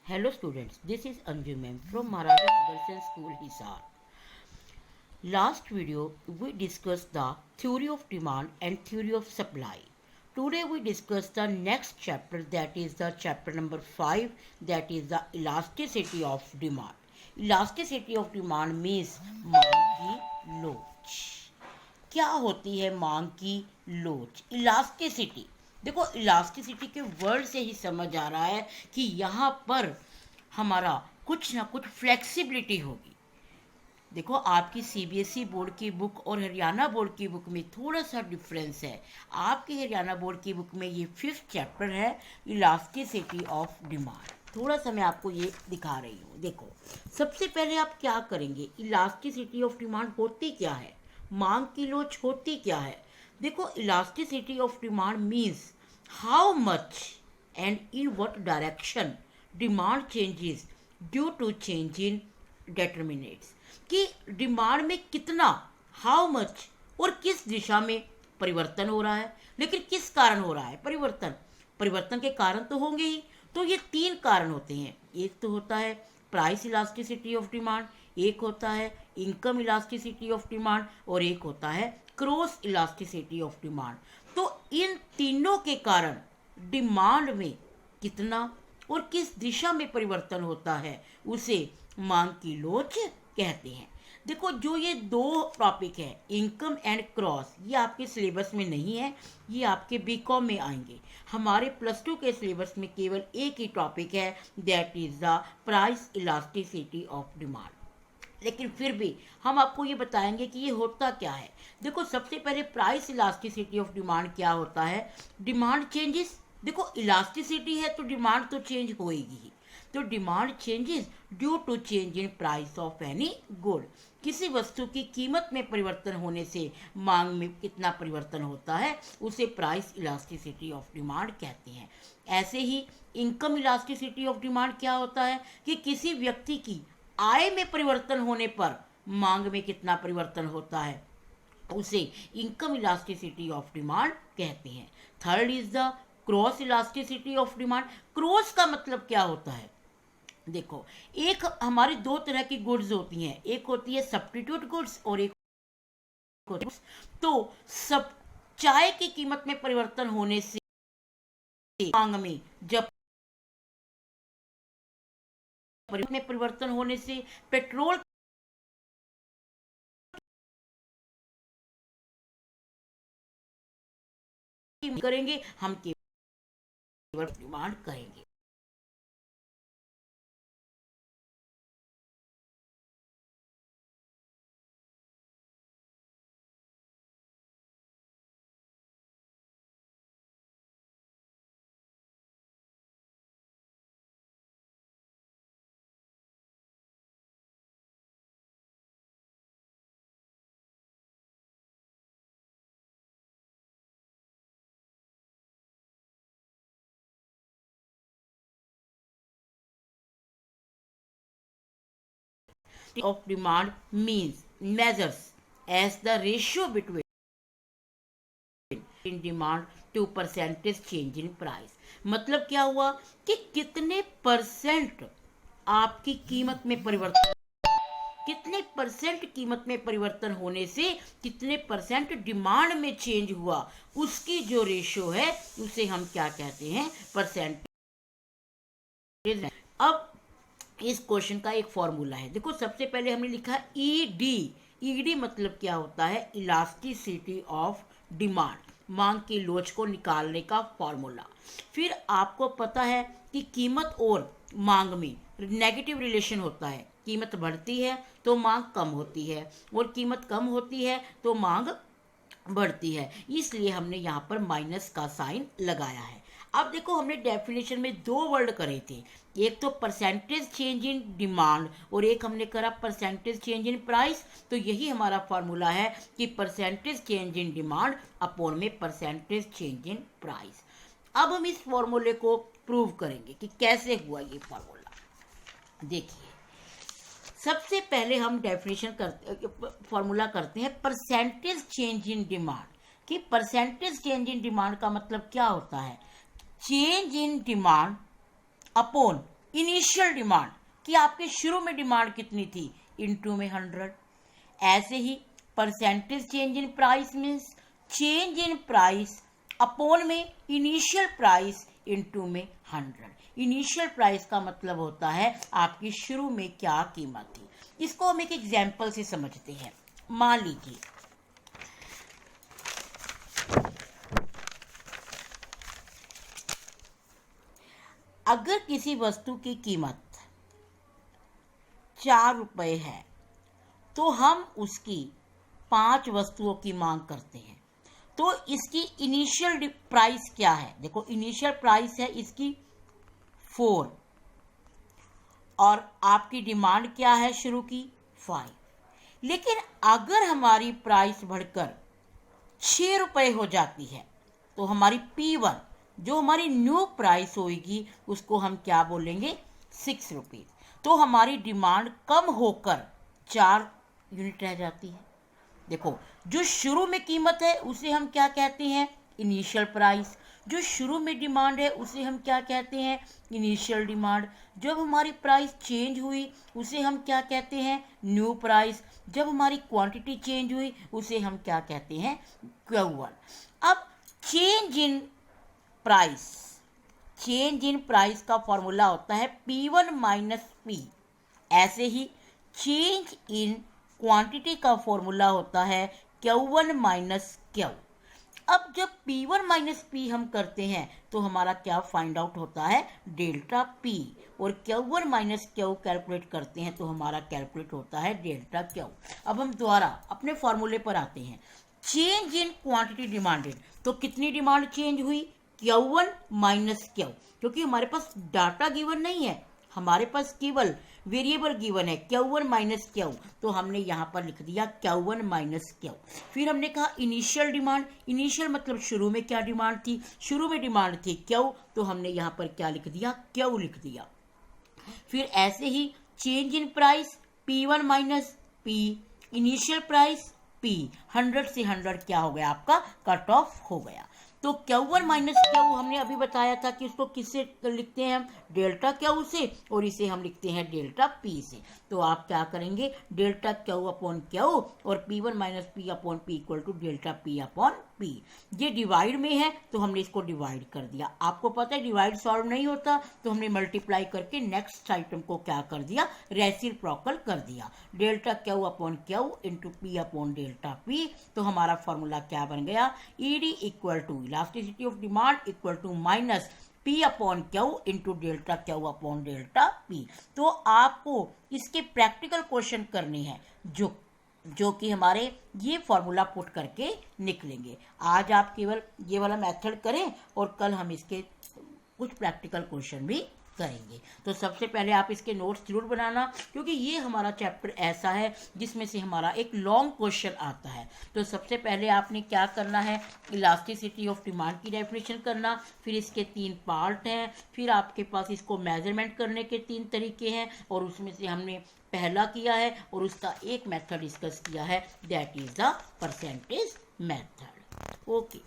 Hello students, this is Anju ma'am from Maharaja Sudarshan School Hisar. Last video we discussed the theory of demand and theory of supply. Today we discuss the next chapter, that is the chapter number 5, that is the elasticity of demand. Elasticity of demand means मांग की लोच. क्या होती है मांग की लोच? Elasticity. देखो इलास्टिसिटी के वर्ड से ही समझ आ रहा है कि यहाँ पर हमारा कुछ ना कुछ फ्लेक्सिबिलिटी होगी. देखो आपकी सीबीएसई बोर्ड की बुक और हरियाणा बोर्ड की बुक में थोड़ा सा डिफरेंस है. आपकी हरियाणा बोर्ड की बुक में ये 5th चैप्टर है, इलास्टिसिटी ऑफ डिमांड. थोड़ा सा मैं आपको ये दिखा रही हूँ. देखो सबसे पहले आप क्या करेंगे, इलास्टिसिटी ऑफ डिमांड होती क्या है, मांग की लोच होती क्या है. देखो elasticity of demand means how much and in what direction demand changes due to change in determinants. कि डिमांड में कितना, हाउ मच, और किस दिशा में परिवर्तन हो रहा है. लेकिन किस कारण हो रहा है परिवर्तन, परिवर्तन के कारण तो होंगे ही. तो ये 3 कारण होते हैं. एक तो होता है प्राइस इलास्टिसिटी ऑफ डिमांड, एक होता है इनकम इलास्टिसिटी ऑफ डिमांड, और एक होता है क्रॉस इलास्टिसिटी ऑफ डिमांड. तो इन तीनों के कारण डिमांड में कितना और किस दिशा में परिवर्तन होता है उसे मांग की लोच कहते हैं. देखो जो ये 2 टॉपिक है, इनकम एंड क्रॉस, ये आपके सिलेबस में नहीं है, ये आपके बीकॉम में आएंगे. हमारे +2 के सिलेबस में केवल एक ही टॉपिक है, that is the price elasticity of demand. लेकिन फिर भी हम आपको ये बताएंगे कि ये होता क्या है. देखो सबसे पहले प्राइस इलास्टिसिटी ऑफ डिमांड क्या होता है. Demand changes. देखो इलास्टिसिटी है तो डिमांड तो चेंज होएगी ही. तो demand changes due to change in price of any good. किसी वस्तु की कीमत में परिवर्तन होने से मांग में कितना परिवर्तन होता है उसे प्राइस इलास्टिसिटी ऑफ डिमांड कहते हैं. ऐसे ही इनकम इलास्टिसिटी ऑफ डिमांड क्या होता है कि किसी व्यक्ति की आय में परिवर्तन होने पर मांग में कितना परिवर्तन होता है उसे इनकम इलास्टिसिटी ऑफ डिमांड कहते हैं. Third is the cross elasticity of demand. Cross का मतलब क्या होता है. देखो एक हमारी 2 तरह की गुड्स होती हैं, एक होती है सब्स्टिट्यूट गुड्स और एक होती है. तो सब चाय की कीमत में परिवर्तन होने से मांग में जब में परिवर्तन होने से पेट्रोल करेंगे, हम केवल डिमांड करेंगे. Of demand means measures as the ratio between in demand to percentage change in price. मतलब क्या हुआ कि कितने परसेंट आपकी कीमत में परिवर्तन, कितने परसेंट कीमत में परिवर्तन होने से कितने परसेंट डिमांड में चेंज हुआ, उसकी जो रेशियो है उसे हम क्या कहते हैं, परसेंटेज. अब इस क्वेश्चन का एक फॉर्मूला है. देखो सबसे पहले हमने लिखा ईडी. ईडी मतलब क्या होता है, इलास्टिसिटी ऑफ डिमांड, मांग की लोच को निकालने का फॉर्मूला. फिर आपको पता है कि कीमत और मांग में नेगेटिव रिलेशन होता है. कीमत बढ़ती है तो मांग कम होती है और कीमत कम होती है तो मांग बढ़ती है. इसलिए हमने यहाँ पर माइनस का साइन लगाया है. अब देखो हमने डेफिनेशन में 2 वर्ड करे थे, एक तो परसेंटेज चेंज इन डिमांड और एक हमने करा परसेंटेज चेंज इन प्राइस. तो यही हमारा फॉर्मूला है कि percentage change in demand upon में परसेंटेज चेंज इन प्राइस. अब हम इस फॉर्मूले को प्रूव करेंगे कि कैसे हुआ ये फॉर्मूला. देखिए सबसे पहले हम डेफिनेशन करते, फॉर्मूला करते हैं परसेंटेज चेंज इन डिमांड. कि परसेंटेज चेंज इन डिमांड का मतलब क्या होता है, change in demand upon initial demand कि आपके शुरू में डिमांड कितनी थी, इनटू में 100। ऐसे ही percentage change in price means change in price upon में इनिशियल प्राइस इनटू में 100। इनिशियल प्राइस का मतलब होता है आपकी शुरू में क्या कीमत थी। इसको हम एक एग्जाम्पल से समझते हैं। मान लीजिए अगर किसी वस्तु की कीमत 4 रुपए है तो हम उसकी 5 वस्तुओं की मांग करते हैं, तो इसकी इनिशियल प्राइस क्या है? देखो इनिशियल प्राइस है इसकी 4 और आपकी डिमांड क्या है शुरू की 5। लेकिन अगर हमारी प्राइस बढ़कर 6 रुपए हो जाती है तो हमारी P1 जो हमारी न्यू प्राइस होगी उसको हम क्या बोलेंगे 6 रुपीज। तो हमारी डिमांड कम होकर 4 यूनिट रह जाती है। देखो जो शुरू में कीमत है उसे हम क्या कहते हैं इनिशियल प्राइस, जो शुरू में डिमांड है उसे हम क्या कहते हैं इनिशियल डिमांड। जब हमारी प्राइस चेंज हुई उसे हम क्या कहते हैं न्यू प्राइस। जब हमारी क्वांटिटी चेंज हुई उसे हम क्या कहते हैं Q1। अब change in price, change in price का फॉर्मूला होता है P1 माइनस P। ऐसे ही चेंज इन क्वांटिटी का फॉर्मूला होता है Q1 माइनस Q। अब जब P1 माइनस P हम करते हैं तो हमारा क्या फाइंड आउट होता है डेल्टा P, और Q1 माइनस Q कैलकुलेट करते हैं तो हमारा कैलकुलेट होता है डेल्टा Q। अब हम दोबारा अपने फॉर्मूले पर आते हैं। चेंज इन क्वांटिटी डिमांडेड, तो कितनी डिमांड चेंज हुई Q1 माइनस Q, क्योंकि हमारे पास डाटा गिवन नहीं है, हमारे पास केवल वेरिएबल गिवन है Q1 माइनस Q, तो हमने यहाँ पर लिख दिया Q1 माइनस Q। फिर हमने कहा इनिशियल डिमांड, इनिशियल मतलब शुरू में क्या डिमांड थी, शुरू में डिमांड थी Q, तो हमने यहाँ पर क्या लिख दिया Q लिख दिया। फिर ऐसे ही change in price P1 minus P, initial price P, 100 से 100 क्या हो गया आपका कट ऑफ हो गया। तो Q1 माइनस Q हमने अभी बताया था कि उसको किससे लिखते हैं हम डेल्टा Q से, और इसे हम लिखते हैं डेल्टा P से। तो आप क्या करेंगे डेल्टा Q अपॉन Q और P1 minus P upon P equal to delta P upon P। ये डिवाइड में है तो हमने इसको डिवाइड कर दिया। आपको पता है डिवाइड सॉल्व नहीं होता तो हमने मल्टीप्लाई करके नेक्स्ट आइटम को क्या कर दिया रेसिप्रोकल कर दिया। Delta Q upon Q into P upon delta P। तो हमारा फॉर्मूला क्या बन गया ED equal to elasticity of demand equal to minus P upon Q into delta Q upon delta P। तो आपको इसके प्रैक्टिकल क्वेश्चन करने हैं जो कि हमारे ये फॉर्मूला पुट करके निकलेंगे। आज आप केवल ये वाला मेथड करें और कल हम इसके कुछ प्रैक्टिकल क्वेश्चन भी करेंगे। तो सबसे पहले आप इसके नोट्स जरूर बनाना, क्योंकि ये हमारा चैप्टर ऐसा है जिसमें से हमारा एक लॉन्ग क्वेश्चन आता है। तो सबसे पहले आपने क्या करना है इलास्टिसिटी ऑफ डिमांड की डेफिनेशन करना, फिर इसके 3 पार्ट हैं, फिर आपके पास इसको मेजरमेंट करने के 3 तरीके हैं, और उसमें से हमने पहला किया है और उसका एक मेथड डिस्कस किया है, that is the percentage method. Okay.